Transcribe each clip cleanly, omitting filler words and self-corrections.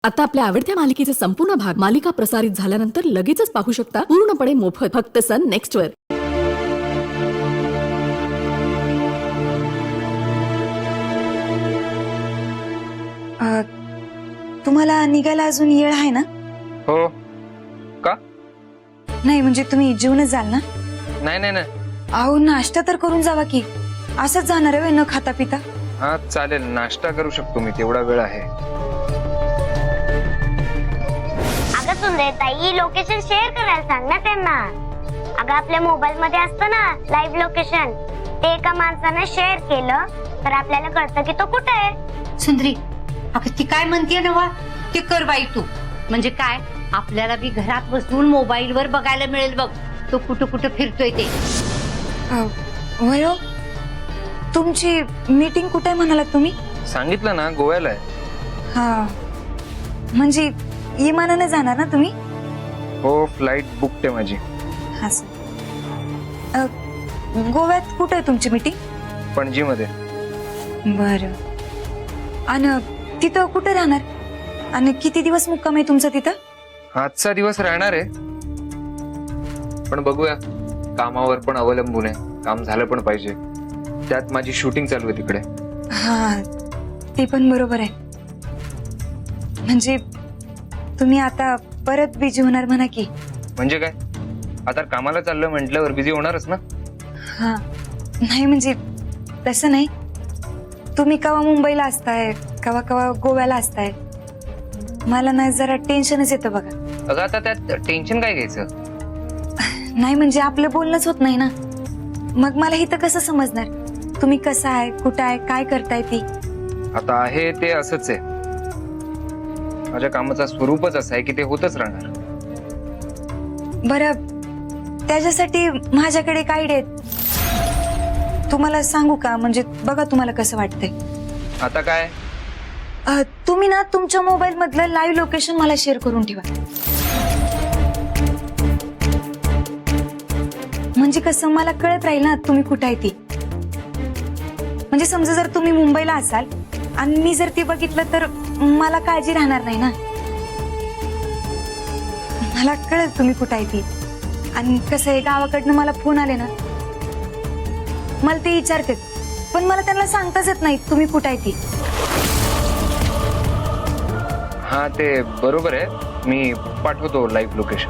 आता आपल्या आवडत्या मालिकेचे संपूर्ण भाग मालिका प्रसारित झाल्यानंतर लगेचच पाहू शकता पूर्णपणे मोफत फक्त सन नेक्स्ट वर। तुम्हाला निघायला अजून वेळ आहे ना? हो का? नाही म्हणजे तुम्ही जेवणच जाल ना? नाही नाही नाही, अहो नाश्ता तर करून जावा की, असंच जाणार आहे न खाता पिता? हा चालेल, नाश्ता करू शकतो मी, तेवढा वेळ आहे। अगं सुंदर ताई, लोकेशन शेअर करायला सांग ना त्यांना। अगं आपल्या मोबाईल मध्ये असतं ना लाईव्ह लोकेशन, ते एका माणसाने शेअर केलं तर आपल्याला कळतं की तो कुठे आहे। सुंदरी, अगं ती काय म्हणतीये ना, ते कर बाई तू। म्हणजे काय, आपल्याला बी घरात बसून मोबाईल वर बघायला मिळेल बघ तो कुठं कुठं फिरतोय ते। होय हो, तुमची मीटिंग कुठे म्हणालात तुम्ही? सांगितलं ना, गोव्याला आहे। हा म्हणजे विमानाने जाणार ना तुम्ही? हो, फ्लाइट बुक आहे माझी। हा सर, गोव्यात कुठे आहे तुमची मीटिंग? पणजी मध्ये। बरं, आणि तिथं कुठे राहणार आणि किती दिवस मुक्काम आहे तुमचा तिथं? आजचा दिवस राहणार आहे, पण बघूया, कामावर पण अवलंबून आहे, काम झालं पण पाहिजे, त्यात माझी शूटिंग चालू आहे तिकडे। हा ते पण बरोबर आहे, म्हणजे तुम्ही आता परत बिझी होणार म्हणा की। म्हणजे काय, आता कामाला चाललं म्हटल्यावर बिझी होणारच ना। हा नाही म्हणजे तसं नाही, तुम्ही कवा मुंबईला असताय, कवा कवा गोव्याला असताय, मला ना जरा टेन्शनच येतं बघा। अगं आता त्यात टेन्शन काय घ्यायचं? नाही म्हणजे आपलं बोलणंच होत नाही ना, मग मला इथं कसं समजणार तुम्ही कसं आहे, कुठं आहे, काय करताय ती? आता आहे ते असंच आहे, माझ्या कामाचा स्वरूपच असं आहे की ते होतच राहणार। बरं, त्याच्यासाठी माझ्याकडे काय आयडिया आहेत, तुम्हाला सांगू का? म्हणजे बघा तुम्हाला कसं वाटतंय। आता काय? तुम्ही ना तुमच्या मोबाईल मधलं लाईव्ह लोकेशन मला शेअर करून ठेवा, म्हणजे कसं मला कळत राहील ना तुम्ही कुठं आहे ती। म्हणजे समजा जर तुम्ही मुंबईला असाल आणि मी जर ती बघितलं तर मला काळजी राहणार नाही ना, मला कळेल तुम्ही कुठं आहे ती। आणि कसं आहे, गावाकडनं मला फोन आले ना, मला ते विचारतात, पण मला त्यांना सांगताच येत नाही तुम्ही कुठं आहे ती। हा ते बरोबर आहे, मी पाठवतो लाईव्ह लोकेशन।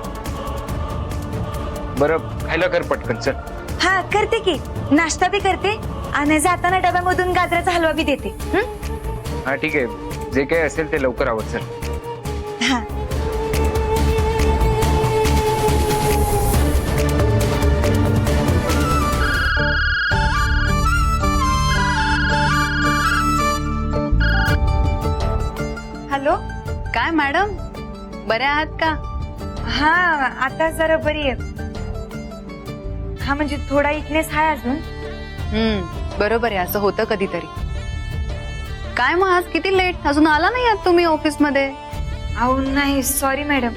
बरं, खायला कर पटकन, चल। हा करते की, नाश्ता बी करते आणि जाताना डब्यामधून गाजराचा हलवा बी देते। हा ठीक आहे, जे काही असेल ते लवकर आवड, चल। हा हॅलो, काय मॅडम, बऱ्या आहात का? हा आता जरा बरी आहे। हा म्हणजे थोडा विकनेस आहे अजून। बरोबर आहे, असं होतं कधीतरी। काय मग आज किती लेट, अजून आला नाही आहात तुम्ही ऑफिस मध्ये? अहो नाही, सॉरी मॅडम,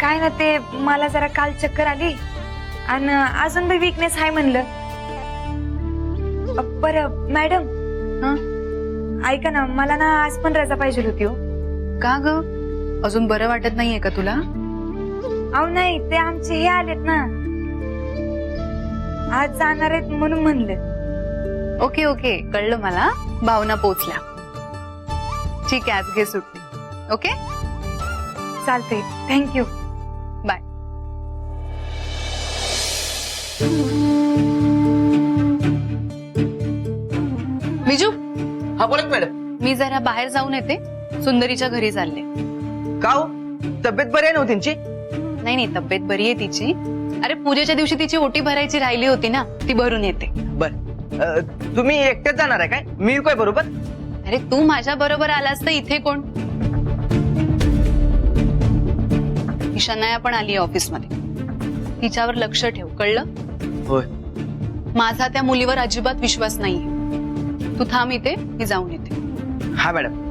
काय ना ते मला जरा काल चक्कर आली आणि अजून बी विकनेस आहे म्हणलं। बरं मॅडम, हं? ऐका ना, मला ना आज पण रजा पाहिजे होती हो। का ग, अजून बरं वाटत नाहीये का तुला? अहो नाही, ते आमचे हे आलेत ना, आज जाणार आहेत म्हणून म्हणलं। ओके ओके, कळलं मला, भावना पोचल्या। ठीक आहे, आज घे सुट्टी। ओके, चालते, थँक्यू, बाय। विजू, हा बोला की मॅडम। मी जरा बाहेर जाऊन येते, सुंदरीच्या घरी चालले। का हो, तब्येत बरी आहे ना हो त्यांची? नाही नाही, तब्येत बरी आहे तिची। अरे पूजेच्या दिवशी तिची ओटी भरायची राहिली होती ना, ती भरून येते। बर, तुम्ही एकटेच जाणार आहे काय? मी येऊ काय बरोबर? अरे तू माझ्या बरोबर आलास तर इथे कोण? शनाया पण आली ऑफिस मध्ये, तिच्यावर लक्ष ठेव, कळलं? होय। माझा त्या मुलीवर अजिबात विश्वास नाहीये, तू थांब इथे, मी जाऊन येते। हा मॅडम।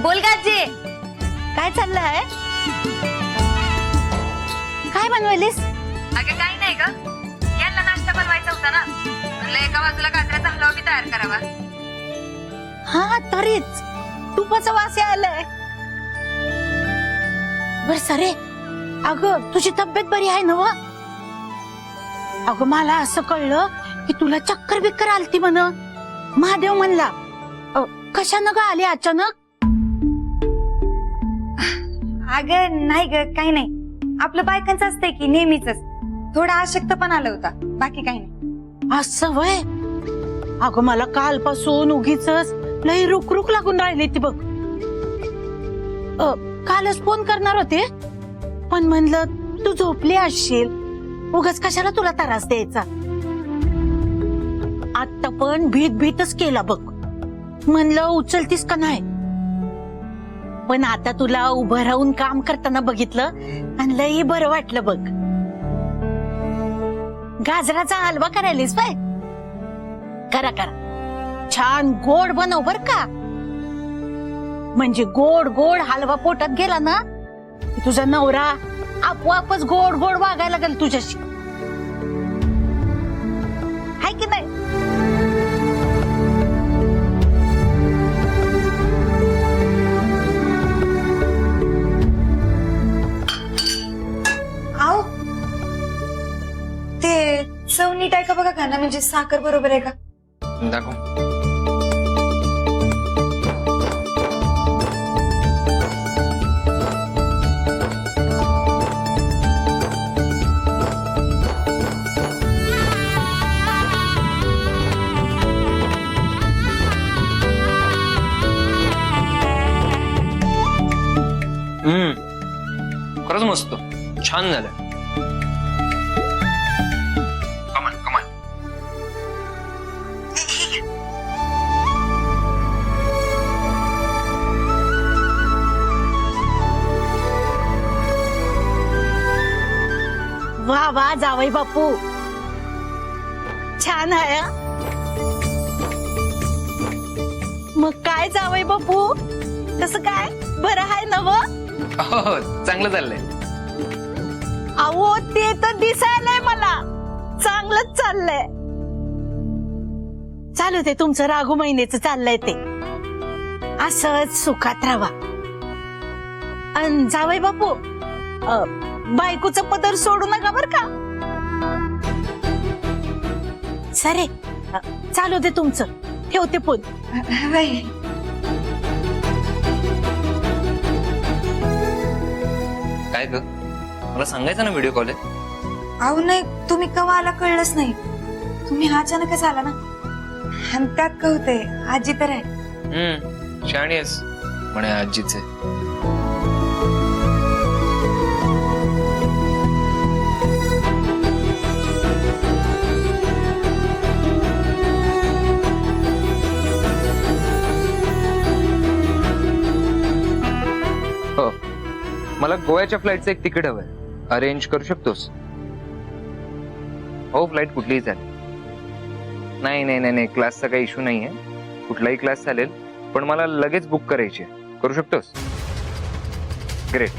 बोल बोल का आजी, काय चाललंय? काय बनवलीस? अगं काही नाही ग, यांना नाश्ता बनवायचा होता ना, म्हणलं एका बाजूला गाजराचा हलवा बी तयार करावा. हा तरीच तुपाचा वास यायलाय. बर सरे, अगं तुझी तब्येत बरी आहे ना? अगं मला असं कळलं की तुला चक्कर बिक्कर आलती म्हण. महादेव म्हणला. कशानं ग आली अचानक? अगं नाही ग, काही नाही, आपलं बायकांचं असतंय की नेहमीच. थोडा अशक्त पण आलं होता, बाकी काही नाही. असं वय? अगं मला कालपासून उगीच लई रुक लागून राहिली ती बघ. कालच फोन करणार होते, पण म्हणलं तू झोपली असशील, उगाच कशाला तुला त्रास द्यायचा. आता पण भीतच केला बघ. म्हणलं उचलतीस का नाही, पण आता तुला उभं राहून काम करताना बघितलं आणि लई बरं वाटलं बघ. गाजराचा हलवा करायलीस बाय? करा छान गोड बनव बर का. म्हणजे गोड हलवा पोटात गेला ना की तुझा नवरा आपोआपच गोड वागायला लागेल तुझ्याशी, हाय की नाही? आओ, ते चव नीट आहे का बघा खाना, म्हणजे साखर बरोबर आहे का? दाखव. खरंच मस्त, छान झालं. कमाल. वा जावई बापू, छान आहे हं? मग काय जावई बापू, कसं काय, बरं आहे ना? हो, चांगलं चाललंय. अहो ते तर दिसायलंय मला, चांगलंच चाललंय. चालू ते तुमचं रागू महिन्याचं चाललंय ते, असंच सुखात राहा. अन जावई बापू, बायकोचं पदर सोडू नका बर का. सरे, चालू दे तुमचं, ठेवते फोन. बाई, काय ग, मला सांगायचं ना व्हिडिओ कॉल आहे. अहो नाही, तुम्ही कवा आला कळलंच नाही. तुम्ही अचानकच आला ना, आणि त्यात का होतंय, आजी तर आहे. शाणी आहेस म्हणे आजीचे. हो, मला गोव्याच्या फ्लाईटचं एक तिकीट हवंय, अरेंज करू शकतोस? हो, फ्लाईट कुठलीही चालेल. नाही, क्लासचा काही इश्यू नाहीये, कुठलाही क्लास चालेल, पण मला लगेच बुक करायची. करू शकतोस? ग्रेट.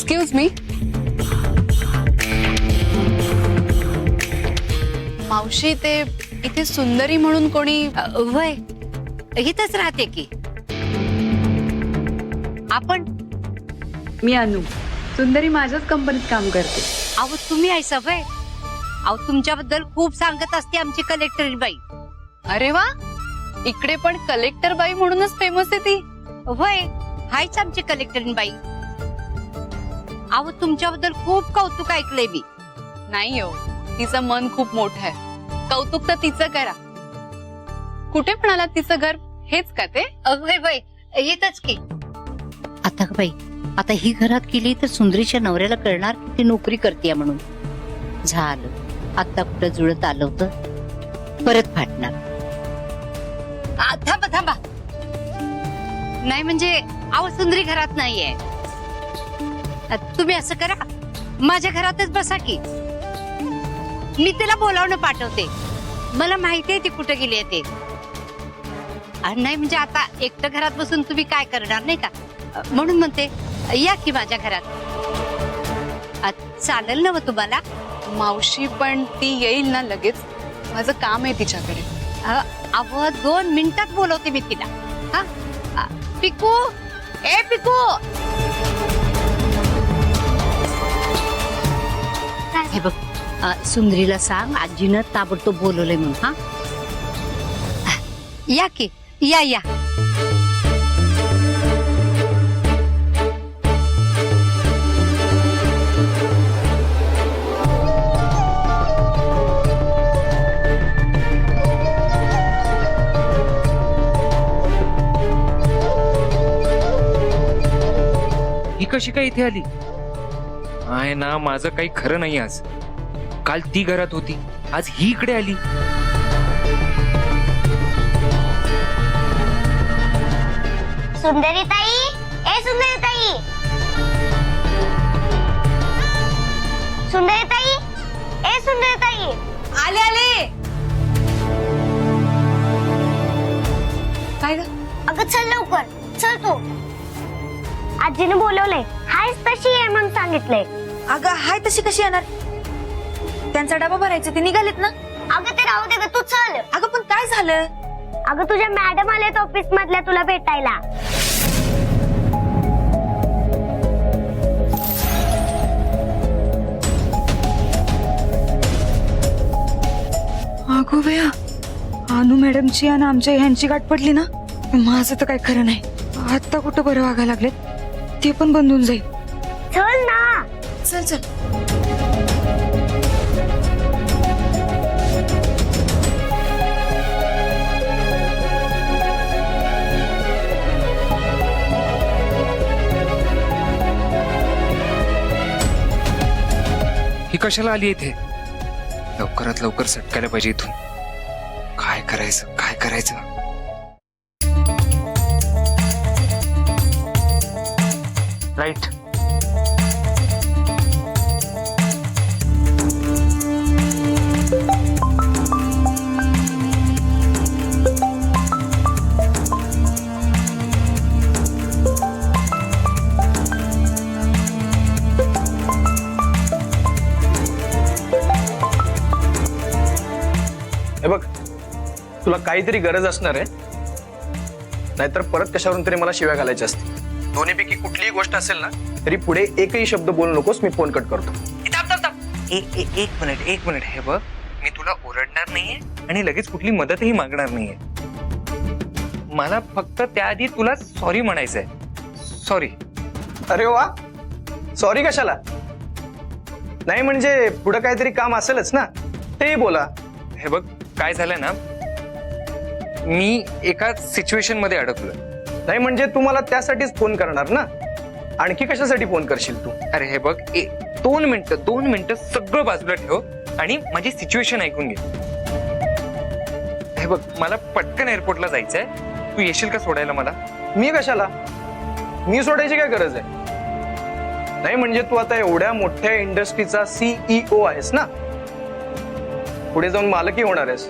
एक्सक्यूज मी, मावशी ते इथे सुंदरी म्हणून कोणी वय इथंच राहते की आपण. मी अनु, सुंदरी माझ्याच कंपनीत काम करते. अहो तुम्ही आहे सवय. अहो तुमच्याबद्दल खूप सांगत असते आमची कलेक्टर बाई. अरे वा, इकडे पण कलेक्टर बाई म्हणूनच फेमस आहे ती. होय, हायच आमची कलेक्टर बाई. अहो तुमच्याबद्दल खूप कौतुक ऐकलंय मी. नाही हो, तिचं मन खूप मोठं आहे. कौतुक तर तिचं करा. कुठे म्हणाला तिचं घर हेच का ते? होय होय, येतच की. आता बाई, आता ही घरात केली तर सुंदरीच्या नवऱ्याला कळणार की ती नोकरी करते म्हणून. झालं, आता कुठं जुळत आलं होतं, परत फाटणार. थांबा थांबा. नाही म्हणजे अहो सुंदरी घरात नाहीये. तुम्ही असं करा, माझ्या घरातच बसा की. मी तिला बोलावणं पाठवते. मला माहिती आहे ती कुठे गेली आहे ते. नाही म्हणजे आता एकटं घरात बसून तुम्ही काय करणार नाही का, म्हणून म्हणते या की माझ्या घरात. चालेल ना मग तुम्हाला? मावशी पण ती येईल ना लगेच. माझं काम आहे तिच्याकडे. अहो 2 मिनिटात बोलवते मी तिला. हा पिकू, ए पिकू. हे बघ, सुंदरीला सांग आजीनं ताबडतोब बोलवलंय म्हणून. हा या की, या या. ही कशी काय इथे आली? आहे ना, माझं काही खरं नाही आज. काल ती घरात होती, आज ही इकडे आली. सुंदरीताई, ए सुंदरीताई, सुंदरीताई, ए सुंदरीताई. आले आले. काय ग? अगं चल लवकर, चल तू. आजीने बोलवलंय, हायच तशी आहे म्हणून सांगितलंय. अगं हाय तशी कशी येणार? त्यांचा डबा भरायचा, ते निघालेत ना. अगं ते राहू दे ग, तू चल. अगं पण काय झालं? अगं तुझ्या मॅडम आलेत ऑफिस मधल्या तुला भेटायला. अगो बया, अनु मॅडमची आणि आमच्या ह्यांची गाठ पडली ना, माझं तर काय खरं नाही. आता कुठं बरं वागायला लागलेत, ते पण बंद होऊन जाईल. चल ना. चल चल. ही कशाला आली इथे? लवकरात लवकर सटकायला पाहिजे इथून. काय करायचं, काय करायचं? लाईट. हे बघ, तुला काहीतरी गरज असणार आहे, नाहीतर परत कशावरून तरी मला शिव्या घालायच्या असतील. दोन्हीपैकी कुठलीही गोष्ट असेल ना तरी पुढे एकही शब्द बोलू नकोस. मी फोन कट करतो. एक मिनिट. हे बघ, मी तुला ओरडणार नाहीये आणि लगेच कुठली मदतही मागणार नाहीये. मला फक्त त्याआधी तुला सॉरी म्हणायचंय. सॉरी. अरे वा, सॉरी कशाला? नाही म्हणजे पुढे काहीतरी काम असेलच ना, तेही बोला. हे बघ, काय झालं ना, मी एका सिच्युएशन मध्ये अडकलोय. नाही म्हणजे तू मला त्यासाठीच फोन करणार ना, आणखी कशासाठी फोन करशील तू? अरे हे बघ, 2 मिनिटं सगळं बाजूला ठेव आणि माझी सिच्युएशन ऐकून घे. हे बघ, मला पटकन एअरपोर्टला जायचंय. तू येशील का सोडायला मला? मी कशाला? मी सोडायची काय गरज आहे? नाही म्हणजे तू आता एवढ्या मोठ्या इंडस्ट्रीचा CEO आहेस ना, पुढे जाऊन मालकी होणार आहेस.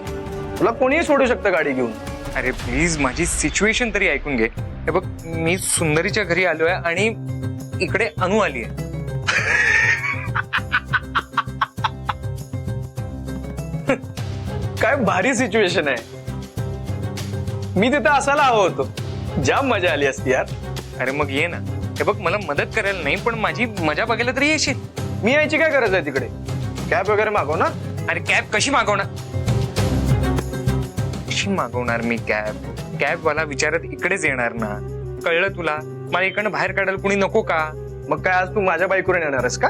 तुला कोणीही सोडू शकतं गाडी घेऊन. अरे प्लीज, माझी सिच्युएशन तरी ऐकून घे. हे बघ, मी सुंदरीच्या घरी आलोय आणि इकडे अनु आली आहे. काय भारी सिच्युएशन आहे. मी तिथं असायला हवं होतो. जाम मजा आली असती यार. अरे मग ये ना. हे बघ, मला मदत करायला नाही, पण माझी मजा बघायला तरी येशील. मी यायची काय गरज आहे तिकडे? कॅब वगैरे मागव ना. अरे कॅब कशी मागवणार? कशी मागवणार मी कॅब वाला विचारत इकडेच येणार ना. कळलं तुला? मला इकडनं बाहेर काढायला कुणी नको का? मग काय आज तू माझ्या बाईकवरून येणारस का?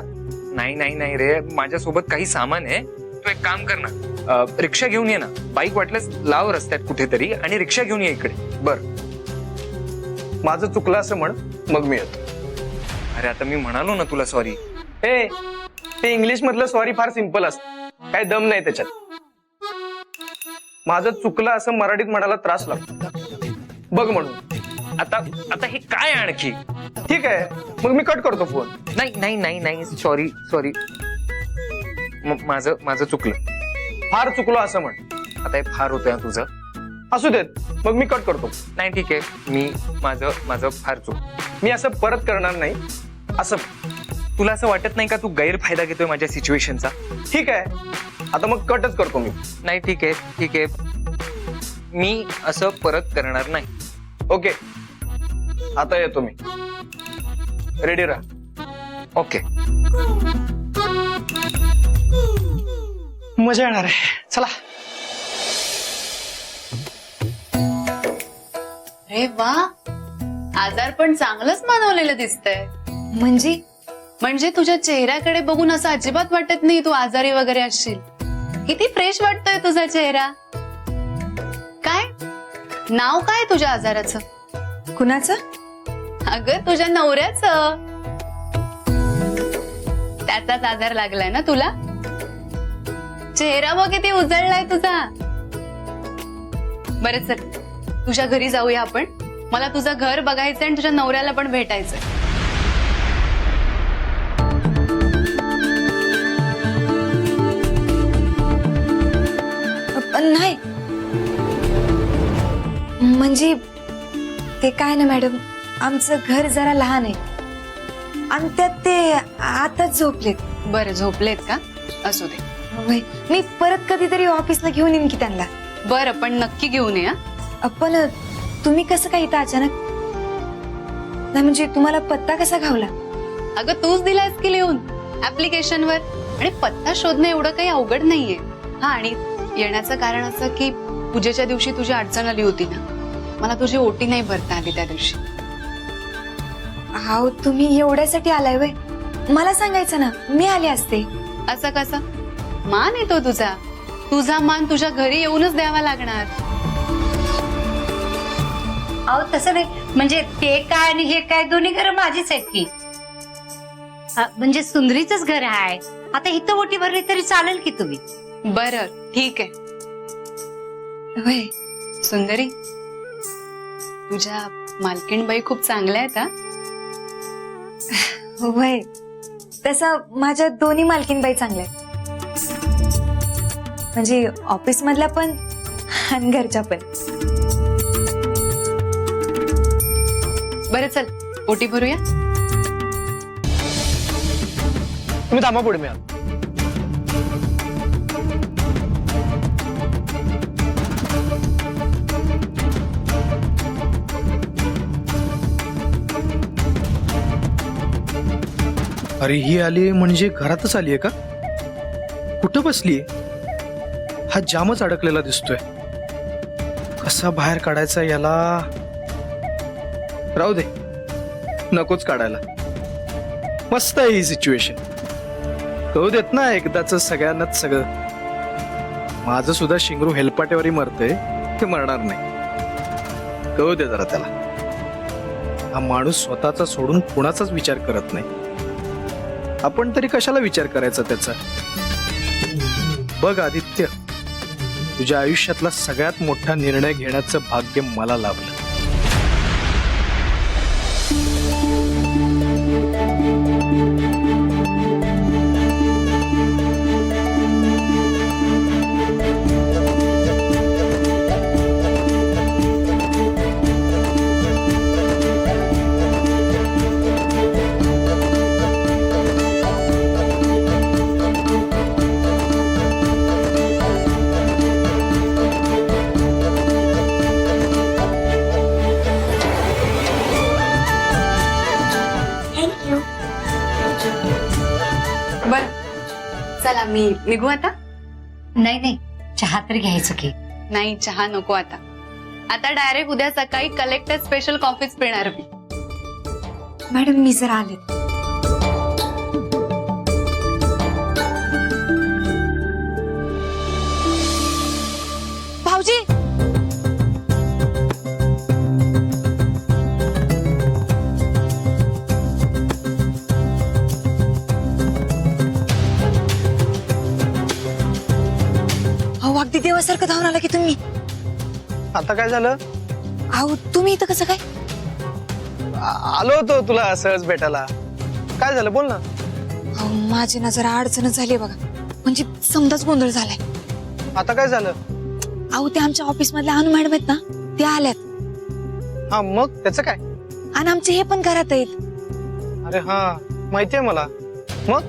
नाही नाही नाही रे, माझ्यासोबत काही सामान आहे. तू एक काम कर ना, रिक्षा घेऊन ये ना. बाईक वाटल्यास लाव रस्त्यात कुठेतरी आणि रिक्षा घेऊन ये इकडे. बर, माझं चुकलं असं म्हण, मग मी येतो. अरे आता मी म्हणालो ना तुला सॉरी. हे ते इंग्लिश मधलं सॉरी फार सिंपल असतं, काय दम नाही त्याच्यात. माझं चुकलं असं मराठीत म्हणायला त्रास लागतो बघ म्हणून. आता आता हे काय आणखी? ठीक आहे, मग मी कट करतो फोन. नाही नाही नाही नाही, सॉरी सॉरी, माझं चुकलं. फार चुकलो असं म्हण. आता हे फार होतंय ना तुझं. असू देत, मग मी कट करतो. नाही ठीक आहे, मी माझं फार चूक. मी असं परत करणार नाही. असं तुला असं वाटत नाही का तू गैरफायदा घेतोय माझ्या सिच्युएशनचा? ठीक आहे, आता मग कटच करतो मी. नाही ठीक आहे ठीक आहे, मी असं परत करणार नाही. ओके, आता येतो मी. रेडी राहा. ओके. मजा येणार आहे. चला. अरे वा, आजार पण चांगलंच मानवलेलं दिसतंय. म्हणजे तुझ्या चेहऱ्याकडे बघून असं अजिबात वाटत नाही तू आजारी वगैरे असशील. किती फ्रेश वाटतोय तुझा चेहरा. काय नाव काय तुझ्या आजाराचं? कुणाचं? अगं तुझ्या नवऱ्याचं. त्याचाच आजार लागलाय ना तुला? चेहरा बघ किती उजळलाय तुझा. बरं चल, तुझ्या घरी जाऊया आपण. मला तुझं घर बघायचंय आणि तुझ्या नवऱ्याला पण भेटायचंय. नाही म्हणजे ते काय ना मॅडम, आमचं घर जरा लहान आहे आणि त्यात ते आताच झोपलेत. बरं झोपलेत का? असू दे. होय, मी परत कधीतरी ऑफिसला घेऊन येईन की त्यांना. बरं पण नक्की घेऊन ये. पण तुम्ही कसं काय इथं अचानक? नाही म्हणजे तुम्हाला पत्ता कसा घावला? अगं तूच दिलायस की लिहून ऍप्लिकेशनवर. आणि पत्ता शोधणं एवढं काही अवघड नाहीये. हा, आणि येण्याचं कारण असं की पूजेच्या दिवशी तुझी अडचण आली होती ना, मला तुझी ओटी नाही भरता आली त्या दिवशी. हाव, तुम्ही एवढ्यासाठी आलाय वय? मला सांगायचं ना, मी आले असते. असं कसं? मान येतो तुझा. तुझा मान तुझ्या घरी येऊनच द्यावा लागणार. अहो तसं नाही, म्हणजे ते काय आणि हे काय दोन्ही घर माझीच आहेत की. म्हणजे सुंदरीचंच घर आहे. आता इथं ओटी भरली तरी चालेल की तुम्ही? बरं ठीक आहे. वय सुंदरी, तुझ्या मालकीणबाई खूप चांगल्या आहेत हा. वय तसं माझ्या दोन्ही मालकीनबाई चांगल्या आहेत. म्हणजे ऑफिस मधल्या पण आणि घरच्या पण. बरं चल, ओटी भरूया. तुम्ही थांबा, पुढे मी आलो. अरे ही आली म्हणजे घरातच आलीये का? कुठं बसलीये? हा जामच अडकलेला दिसतोय. कसा बाहेर काढायचा याला? राहू दे, नकोच काढायला. मस्त आहे ही सिच्युएशन. कळू देत ना एकदाच सगळ्यांनाच सगळं. माझं सुद्धा शिंगरू हेलपाट्यावरही मरतंय, ते मरणार नाही. कळू दे जरा त्याला. हा माणूस स्वतःचा सोडून कुणाचाच विचार करत नाही. आपण तरी कशाला विचार करायचा त्याचा? बघ आदित्य, तुझ्या आयुष्यातला सगळ्यात मोठा निर्णय घेण्याचं भाग्य मला लाभलं. बरं चला, मी निघू आता. नाही नाही, चहा तरी घ्यायचं की. नाही चहा नको आता. आता डायरेक्ट उद्या सकाळी कलेक्टर स्पेशल कॉफीच पिणार मी. मॅडम मी जरा आले. भाऊजी अहो अगदी देवासारखं धावून आला की तुम्ही. आता काय झालं? अहो तुम्ही इथं कसं काय? आलो होतो तुला सहज भेटायला. काय झालं बोल ना. अहो माझी ना जरा अडचण झाली बघा. म्हणजे समजाच गोंधळ झालाय. आता काय झालं? अहो ते आमच्या ऑफिस मधल्या अनु मॅडम आहेत ना, त्या आल्यात. हा मग त्याचं काय? आणि आमचे हे पण घरात आहेत. अरे हा माहितीये मला. मग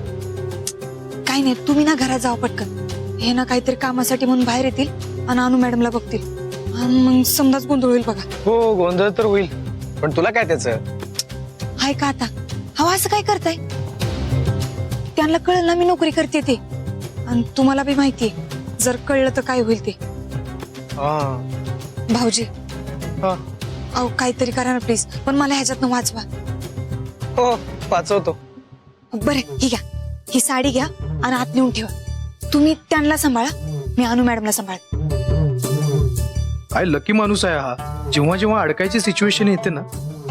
काही नाही, तुम्ही ना घरात जावा पटकन. हे ना काहीतरी कामासाठी म्हणून बाहेर येतील आणि अनु मॅडमला बघतील. आणि मग समजाच गोंधळ होईल बघा. हो गोंधळ तर होईल, पण तुला काय त्याचं? हाय का आता? हवा असं काय करताय? त्यांना कळलं ना मी नोकरी करते ते. आणि तुम्हाला बी माहितीये जर कळलं तर काय होईल ते. हा भाऊजी हा अहो काहीतरी करा ना प्लीज, पण मला ह्याच्यातनं वाचवा. हो वाचवतो. बरं ही घ्या, ही साडी घ्या आणि आत नेऊन ठेवा. तुम्ही त्यांना सांभाळा, मी अनु मॅडमला सांभाळ. काय लकी माणूस आहे हा. जेव्हा जेव्हा अडकायची सिच्युएशन येते ना,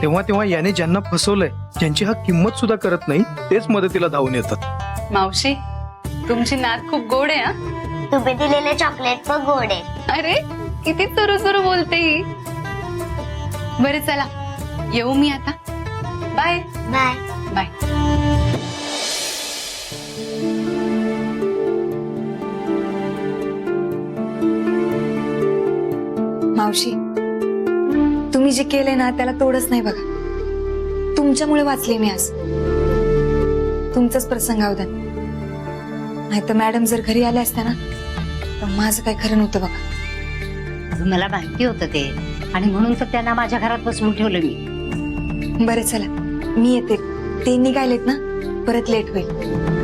तेव्हा तेव्हा याने ज्यांना फसवलंय, ज्यांची हा किंमत सुद्धा करत नाही, तेच मदतीला धावून येतात. मावशी तुमची नात खूप गोड आहे हा. तुम्ही दिलेले चॉकलेट पण गोड आहे. अरे किती सुरू सुरू बोलते ही. बरं चला येऊ मी आता. Bye bye. बाय. मावशी तुम्ही जे केलंय ना त्याला तोडच नाही बघा. तुमच्यामुळे वाचले मी आज. तुमचाच प्रसंग होता. नाही तर मॅडम जर घरी आल्या असत्या ना तर माझं काय खरं नव्हतं बघा. अगं मला माहिती होतं ते, आणि म्हणून तर त्यांना माझ्या घरात बसवून ठेवलं मी. बरं चला मी येते. ते निघालेत ना, परत लेट होईल.